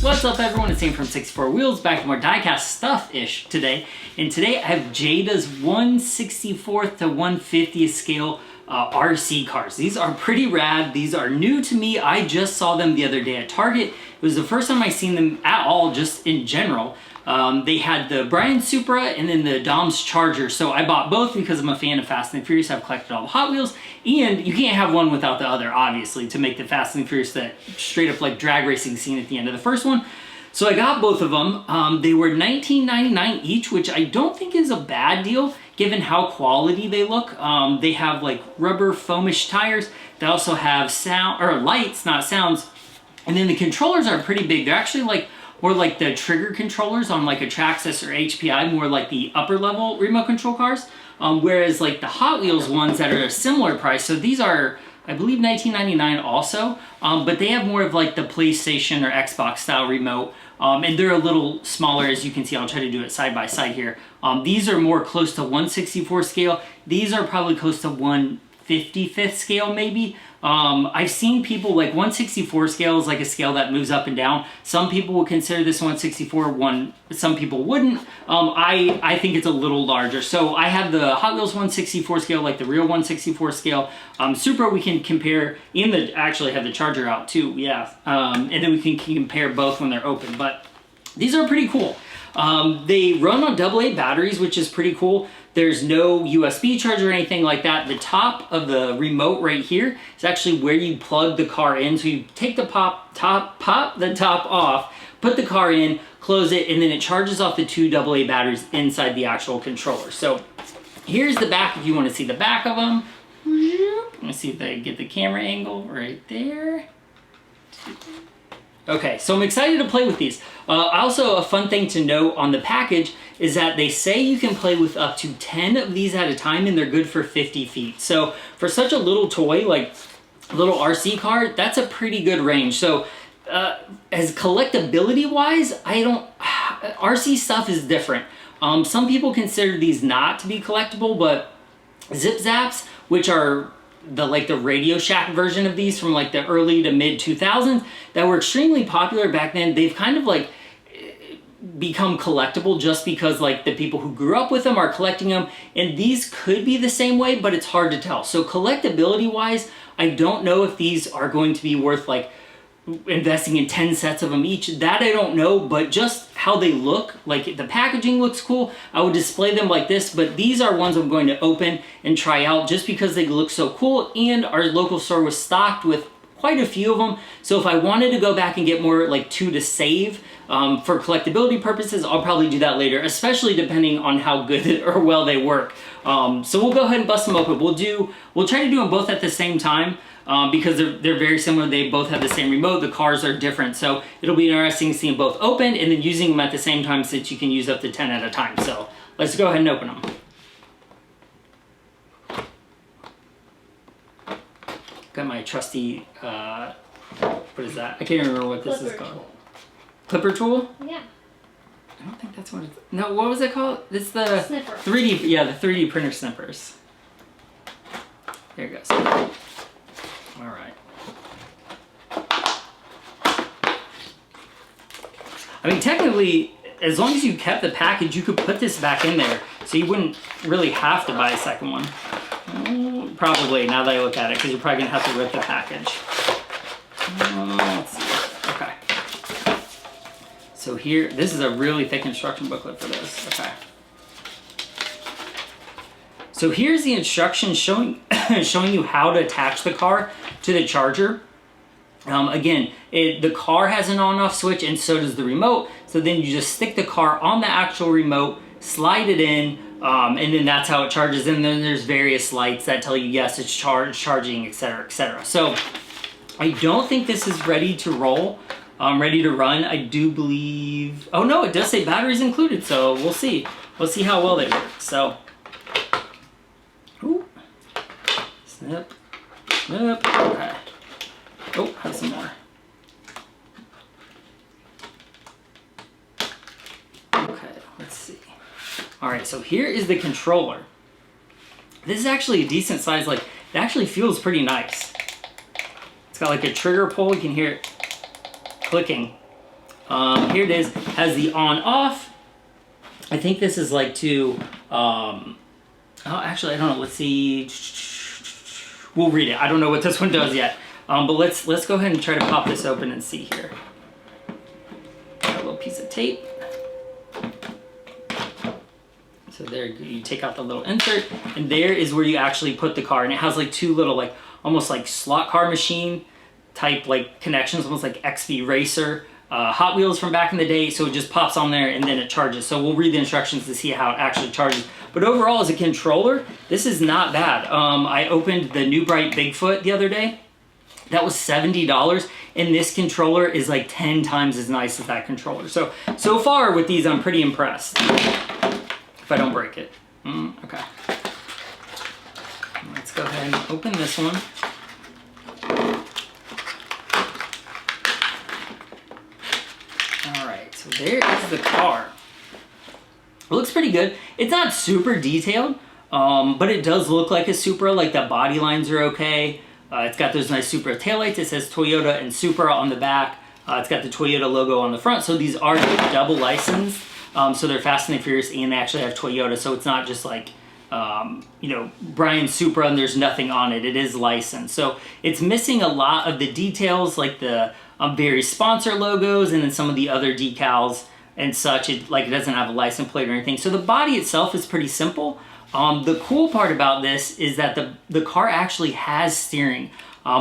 What's up everyone, it's Sam from 64 Wheels, back to more diecast stuff-ish today. And today I have Jada's 1/64th to 1/50th scale RC cars. These are pretty rad, these are new to me, I just saw them the other day at Target. It was the first time I seen them at all, just in general. They had the Brian Supra and then the Dom's Charger. So I bought both because I'm a fan of Fast and Furious. I've collected all the Hot Wheels, and you can't have one without the other, obviously, to make the Fast and Furious that straight up like drag racing scene at the end of the first one. So I got both of them. They were $19.99 each, which I don't think is a bad deal given how quality they look. They have like rubber foamish tires. They also have sound or lights, not sounds. And then the controllers are pretty big. They're actually like more like the trigger controllers on like a Traxxas or HPI, more like the upper level remote control cars. Whereas like the Hot Wheels ones that are a similar price, so these are, I believe, $19.99 also, but they have more of like the PlayStation or Xbox style remote, and they're a little smaller, as you can see. I'll try to do it side by side here. These are more close to 1/64 scale. These are probably close to 1/55th scale maybe. I've seen people like 1/64 scale is like a scale that moves up and down. Some people would consider this 1/64 one, some people wouldn't. I think it's a little larger. So I have the Hot Wheels 1/64 scale, like the real 1/64 scale. Supra we can compare, and actually have the Charger out too, yeah. And then we can compare both when they're open, but these are pretty cool. They run on AA batteries, which is pretty cool. There's no USB charger or anything like that. The top of the remote right here is actually where you plug the car in. So you take the pop the top off, put the car in, close it, and then it charges off the two AA batteries inside the actual controller. So here's the back if you want to see the back of them. Let me see if I get the camera angle right there. Okay, so I'm excited to play with these. Also, a fun thing to note on the package is that they say you can play with up to 10 of these at a time, and they're good for 50 feet. So for such a little toy, like a little RC car, that's a pretty good range. So as collectability wise, RC stuff is different. Some people consider these not to be collectible, but Zip Zaps, which are the Radio Shack version of these from like the early to mid 2000s that were extremely popular back then, they've kind of like become collectible just because like the people who grew up with them are collecting them, and these could be the same way, but it's hard to tell. So collectability wise, I don't know if these are going to be worth like investing in 10 sets of them each. That I don't know, but just how they look, like the packaging looks cool. I would display them like this, but these are ones I'm going to open and try out just because they look so cool, and our local store was stocked with quite a few of them. So if I wanted to go back and get more like two to save for collectability purposes, I'll probably do that later, especially depending on how good or well they work. So we'll go ahead and bust them open. We'll try to do them both at the same time because they're very similar. They both have the same remote. The cars are different. So it'll be interesting seeing them both open and then using them at the same time, since you can use up to 10 at a time. So let's go ahead and open them. Got my trusty, what is that? I can't remember what this is called. Clipper tool? Yeah. I don't think that's what it's... No, what was it called? It's the... Snipper. 3D, yeah, the 3D printer snippers. There it goes. All right. I mean, technically, as long as you kept the package, you could put this back in there, so you wouldn't really have to buy a second one. Probably, now that I look at it, because you're probably going to have to rip the package. Let's see. Okay. So here, this is a really thick instruction booklet for this. Okay. So here's the instructions showing you how to attach the car to the Charger. Again, the car has an on-off switch, and so does the remote. So then you just stick the car on the actual remote, slide it in, and then that's how it charges. And then there's various lights that tell you, yes, it's charging, etc., etc. So I don't think this is ready to roll, ready to run. I do believe, oh no, it does say batteries included. So we'll see. We'll see how well they work. So, ooh, snip, snip, okay. Oh, have some more. Okay, let's see. All right, so here is the controller. This is actually a decent size, like, it actually feels pretty nice. It's got like a trigger pull, you can hear it clicking. Here it is, has the on off. I think this is like to, oh, actually, I don't know, let's see. We'll read it. I don't know what this one does yet. But let's go ahead and try to pop this open and see here. Got a little piece of tape. So there, you take out the little insert, and there is where you actually put the car. And it has like two little, like, almost like slot car machine type like connections, almost like XV Racer, Hot Wheels from back in the day. So it just pops on there and then it charges. So we'll read the instructions to see how it actually charges. But overall, as a controller, this is not bad. I opened the New Bright Bigfoot the other day. That was $70, and this controller is like 10 times as nice as that controller. So far with these, I'm pretty impressed. If I don't break it. Okay. Let's go ahead and open this one. All right, so there is the car. It looks pretty good. It's not super detailed, but it does look like a Supra. Like the body lines are okay. It's got those nice Supra taillights. It says Toyota and Supra on the back. It's got the Toyota logo on the front. So these are double licensed. So they're Fast and Furious and they actually have Toyota. So it's not just like, you know, Brian Supra and there's nothing on it. It is licensed. So it's missing a lot of the details, like the various sponsor logos and then some of the other decals and such. It doesn't have a license plate or anything. So the body itself is pretty simple. The cool part about this is that the car actually has steering,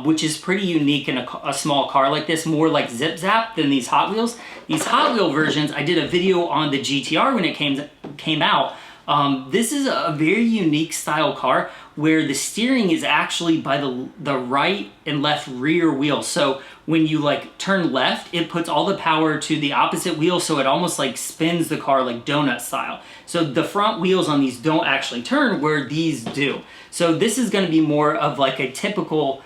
which is pretty unique in a small car like this, more like Zip Zap than these Hot Wheels. These Hot Wheel versions, I did a video on the GTR when it came out. This is a very unique style car where the steering is actually by the right and left rear wheel. So when you like turn left, it puts all the power to the opposite wheel, so it almost like spins the car like donut style. So the front wheels on these don't actually turn where these do. So this is going to be more of like a typical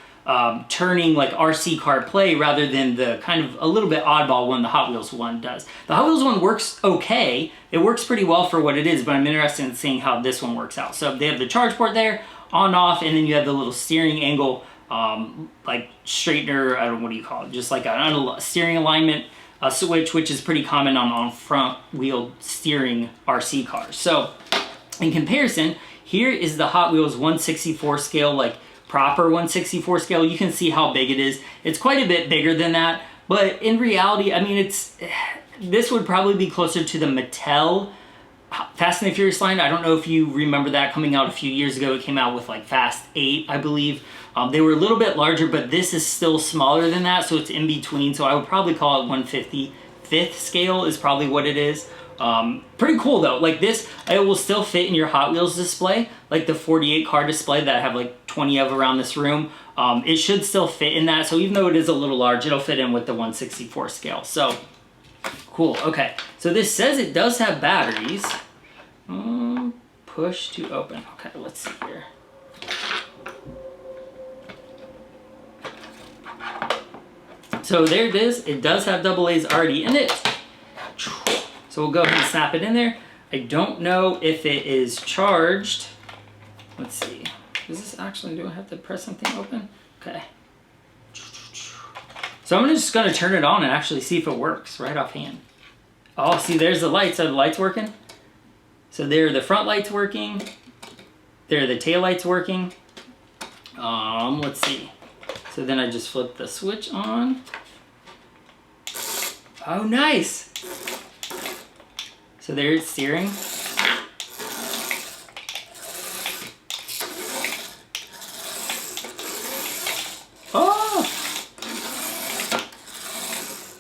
turning like RC car play rather than the kind of a little bit oddball one the Hot Wheels one does. The Hot Wheels one works okay. It works pretty well for what it is, but I'm interested in seeing how this one works out. So they have the charge port there, on off, and then you have the little steering angle like straightener, I don't know, what do you call it? Just like a steering alignment switch, which is pretty common on front wheel steering RC cars. So in comparison, here is the Hot Wheels 1/64 scale, like proper 1/64 scale. You can see how big it is. It's quite a bit bigger than that, but in reality, I mean, this would probably be closer to the Mattel Fast and the Furious line. I don't know if you remember that coming out a few years ago. It came out with like Fast 8, I believe. They were a little bit larger, but this is still smaller than that, so it's in between. So I would probably call it 1/55th scale is probably what it is. Pretty cool though. Like this, it will still fit in your Hot Wheels display, like the 48 car display that I have like 20 of around this room. It should still fit in that. So even though it is a little large, it'll fit in with the 1/64 scale. So cool. Okay. So this says it does have batteries. Push to open. Okay, let's see here. So there it is. It does have AA's already in it. So we'll go ahead and snap it in there. I don't know if it is charged. Let's see. Does this actually, do I have to press something open? Okay. So I'm just gonna turn it on and actually see if it works right offhand. Oh, see, there's the lights. Are the lights working? So there are the front lights working. There are the tail lights working. Let's see. So then I just flip the switch on. Oh, nice. So there's steering. Oh!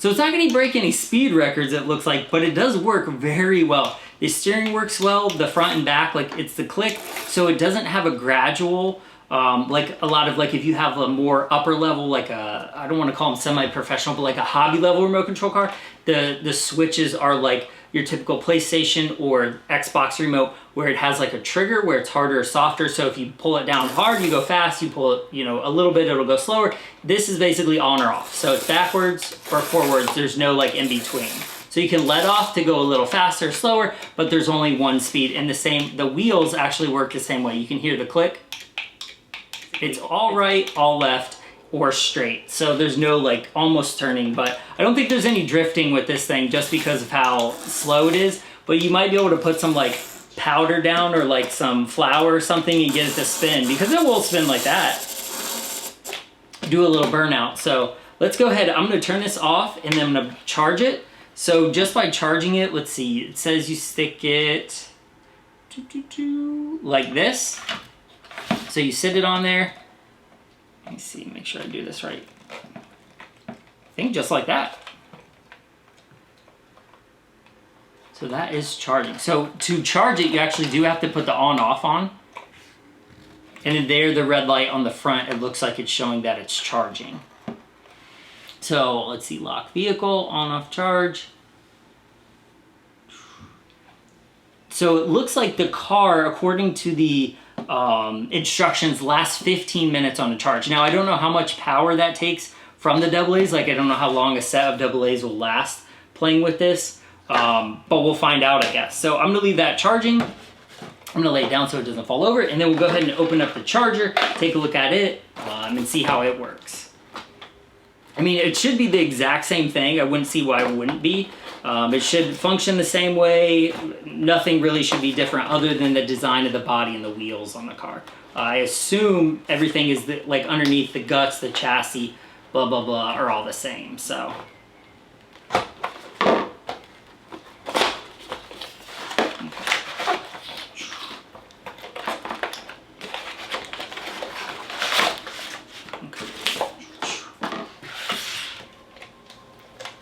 So it's not going to break any speed records, it looks like, but it does work very well. The steering works well, the front and back, like it's the click, so it doesn't have a gradual, like a lot of, like if you have a more upper level, like a, I don't want to call them semi-professional, but like a hobby level remote control car, the switches are like your typical PlayStation or Xbox remote, where it has like a trigger where it's harder or softer. So if you pull it down hard, you go fast. You pull it, you know, a little bit, it'll go slower. This is basically on or off. So it's backwards or forwards. There's no like in between. So you can let off to go a little faster, slower, but there's only one speed. And the wheels actually work the same way. You can hear the click. It's all right, all left, or straight. So there's no like almost turning, but I don't think there's any drifting with this thing just because of how slow it is. But you might be able to put some like powder down or like some flour or something and get it to spin, because it will spin like that. Do a little burnout. So let's go ahead. I'm going to turn this off and then I'm going to charge it. So just by charging it, let's see, it says you stick it like this. So you sit it on there. Let me see, make sure I do this right. I think just like that. So that is charging. So to charge it, you actually do have to put the on-off on. And then there, the red light on the front, it looks like it's showing that it's charging. So let's see, lock vehicle, on-off charge. So it looks like the car, according to the instructions, lasts 15 minutes on the charge. Now, I don't know how much power that takes from the AA's. Like, I don't know how long a set of AA's will last playing with this. But we'll find out, I guess. So I'm going to leave that charging. I'm going to lay it down so it doesn't fall over. And then we'll go ahead and open up the charger, take a look at it, and see how it works. I mean, it should be the exact same thing. I wouldn't see why it wouldn't be. It should function the same way. Nothing really should be different other than the design of the body and the wheels on the car. I assume everything is like underneath the guts, the chassis, blah, blah, blah, are all the same. So.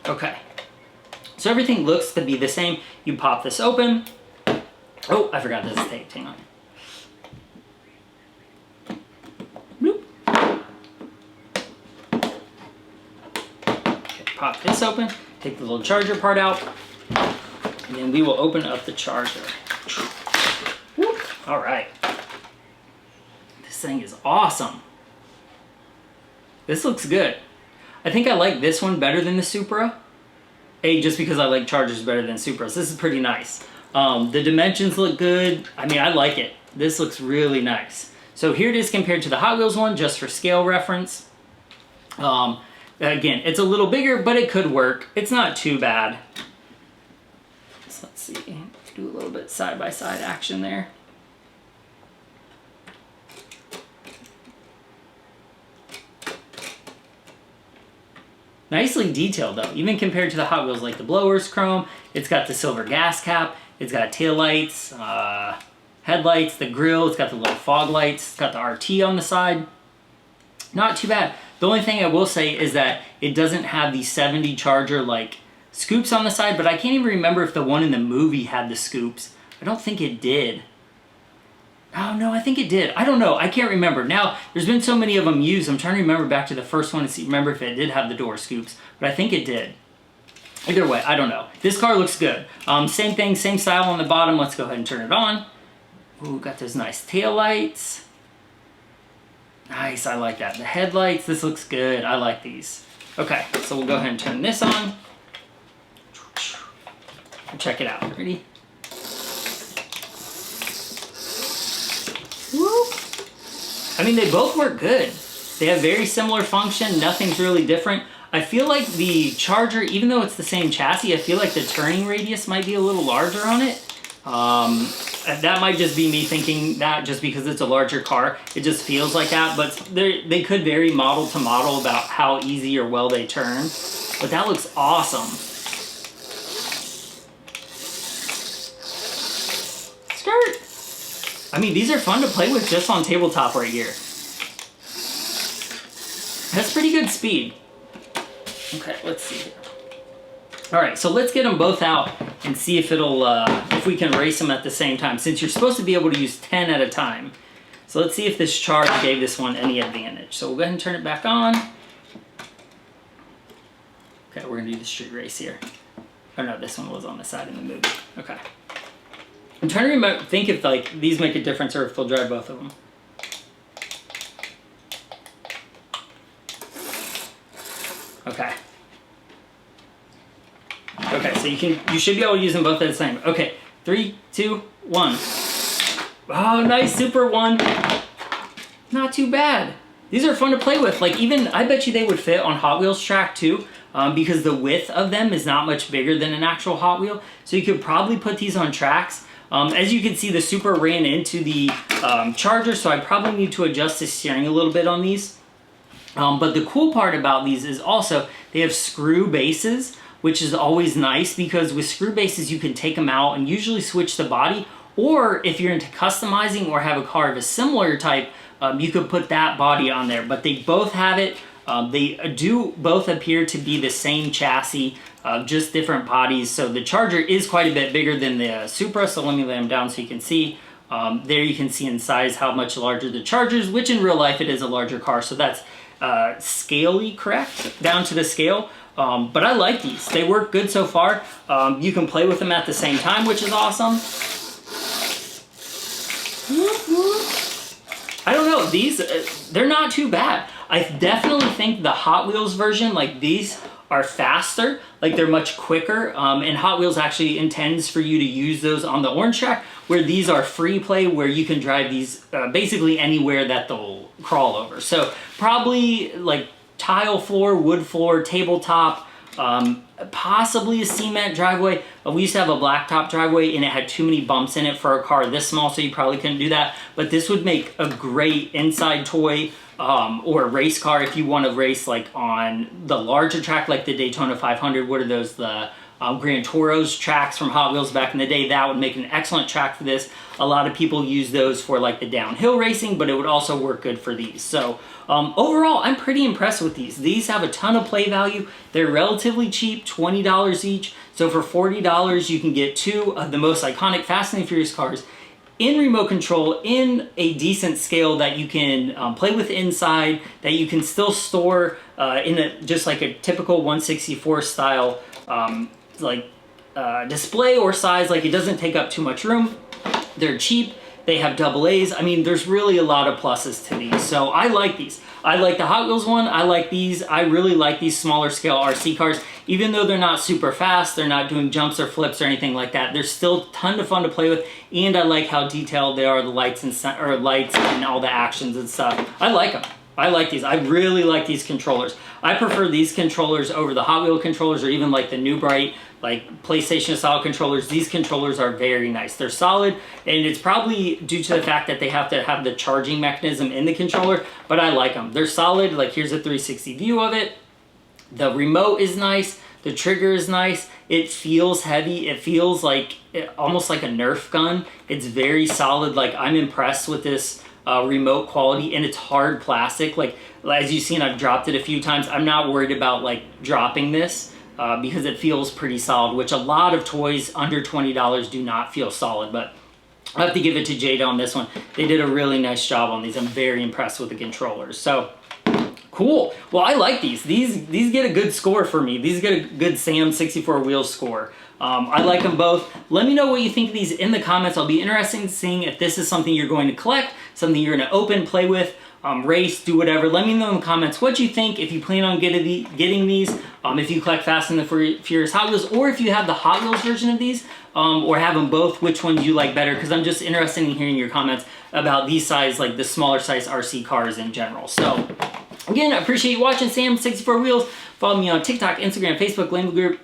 Okay, so everything looks to be the same. You pop this open. Oh, I forgot this is taped, hang on. Bloop. Okay, pop this open, take the little charger part out, and then we will open up the charger. Whoop. All right, this thing is awesome. This looks good. I think I like this one better than the Supra. Just because I like Chargers better than Supras. This is pretty nice. The dimensions look good. I mean, I like it. This looks really nice. So here it is compared to the Hot Wheels one, just for scale reference. Again, it's a little bigger, but it could work. It's not too bad. So let's see. Do a little bit side-by-side action there. Nicely detailed though, even compared to the Hot Wheels, like the blower's chrome. It's got the silver gas cap. It's got taillights, headlights, the grille. It's got the little fog lights. It's got the RT on the side. Not too bad. The only thing I will say is that it doesn't have the 70 Charger like scoops on the side, but I can't even remember if the one in the movie had the scoops. I don't think it did. Oh no, I think it did. I don't know. I can't remember. Now, there's been so many of them used. I'm trying to remember back to the first one to see, remember if it did have the door scoops, but I think it did. Either way, I don't know. This car looks good. Same thing, same style on the bottom. Let's go ahead and turn it on. Ooh, got those nice tail lights. Nice, I like that. The headlights, this looks good. I like these. Okay, so we'll go ahead and turn this on. Check it out. Ready? Whoop. I mean, they both work good. They have very similar function. Nothing's really different. I feel like the Charger, even though it's the same chassis, I feel like the turning radius might be a little larger on it. That might just be me thinking that just because it's a larger car. It just feels like that, but they could vary model to model about how easy or well they turn. But that looks awesome. Skirt! I mean, these are fun to play with just on tabletop right here. That's pretty good speed. Okay, let's see here. All right, so let's get them both out and see if it'll, if we can race them at the same time, since you're supposed to be able to use 10 at a time. So let's see if this charge gave this one any advantage. So we'll go ahead and turn it back on. Okay, we're gonna do the street race here. Oh no, this one was on the side in the movie. Okay. I'm trying to think if like these make a difference or if they'll drive both of them. Okay. Okay, so you should be able to use them both at the same. Okay, 3, 2, 1. Oh, nice, Super one. Not too bad. these are fun to play with. Like even, I bet you they would fit on Hot Wheels track too, because the width of them is not much bigger than an actual Hot Wheel. So you could probably put these on tracks. As you can see, the Supra ran into the Charger, so I probably need to adjust the steering a little bit on these. But the cool part about these is also they have screw bases, which is always nice because with screw bases you can take them out and usually switch the body, or if you're into customizing or have a car of a similar type, you could put that body on there. But they both have it. They do both appear to be the same chassis, just different bodies. So the Charger is quite a bit bigger than the Supra, so let me lay them down so you can see. There you can see in size how much larger the Charger is, which in real life it is a larger car, so that's scalely correct, down to the scale. But I like these. They work good so far. You can play with them at the same time, which is awesome. I don't know, these, they're not too bad. I definitely think the Hot Wheels version, like these, are faster, like they're much quicker, and Hot Wheels actually intends for you to use those on the orange track, where these are free play, where you can drive these basically anywhere that they'll crawl over. So probably like tile floor, wood floor, tabletop, possibly a cement driveway. We used to have a blacktop driveway and it had too many bumps in it for a car this small, so you probably couldn't do that. But this would make a great inside toy, or a race car if you want to race like on the larger track, like the Daytona 500. What are those? The Gran Turismo's tracks from Hot Wheels back in the day. That would make an excellent track for this. A lot of people use those for like the downhill racing, but it would also work good for these. So overall, I'm pretty impressed with these. These have a ton of play value. They're relatively cheap, $20 each. So for $40, you can get two of the most iconic Fast and Furious cars in remote control, in a decent scale that you can play with inside, that you can still store in just like a typical 164 style display or size. Like it doesn't take up too much room. They're cheap. They have double A's. I mean, there's really a lot of pluses to these. So I like these. I like the Hot Wheels one. I like these. I really like these smaller scale RC cars. Even though they're not super fast, they're not doing jumps or flips or anything like that, they're still a ton of fun to play with. And I like how detailed they are, the lights and all the actions and stuff. I like them. I like these. I really like these controllers. I prefer these controllers over the Hot Wheel controllers, or even like the New Bright, like PlayStation style controllers. These controllers are very nice. They're solid, and it's probably due to the fact that they have to have the charging mechanism in the controller, but I like them. They're solid. Like here's a 360 view of it. The remote is nice. The trigger is nice. It feels heavy. It feels like almost like a Nerf gun. It's very solid. Like I'm impressed with this remote quality, and it's hard plastic. Like as you've seen, I've dropped it a few times. I'm not worried about like dropping this because it feels pretty solid, which a lot of toys under $20 do not feel solid. But I have to give it to Jada on this one. They did a really nice job on these. I'm very impressed with the controllers. So cool. Well, I like these. These get a good score for me. These get a good Sam 64 Wheels score. I like them both. Let me know what you think of these in the comments. I'll be interested in seeing if this is something you're going to collect, something you're going to open, play with, race, do whatever. Let me know in the comments what you think, if you plan on getting these, if you collect Fast and the Furious Hot Wheels, or if you have the Hot Wheels version of these, or have them both, which ones you like better, because I'm just interested in hearing your comments about these size, like the smaller size RC cars in general. So again, I appreciate you watching Sam 64 Wheels. Follow me on TikTok, Instagram, Facebook, Language Group,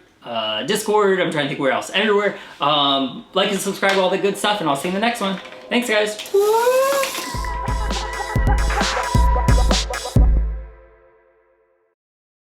Discord. I'm trying to think where else. Everywhere. Like and subscribe, all that good stuff, and I'll see you in the next one. Thanks, guys.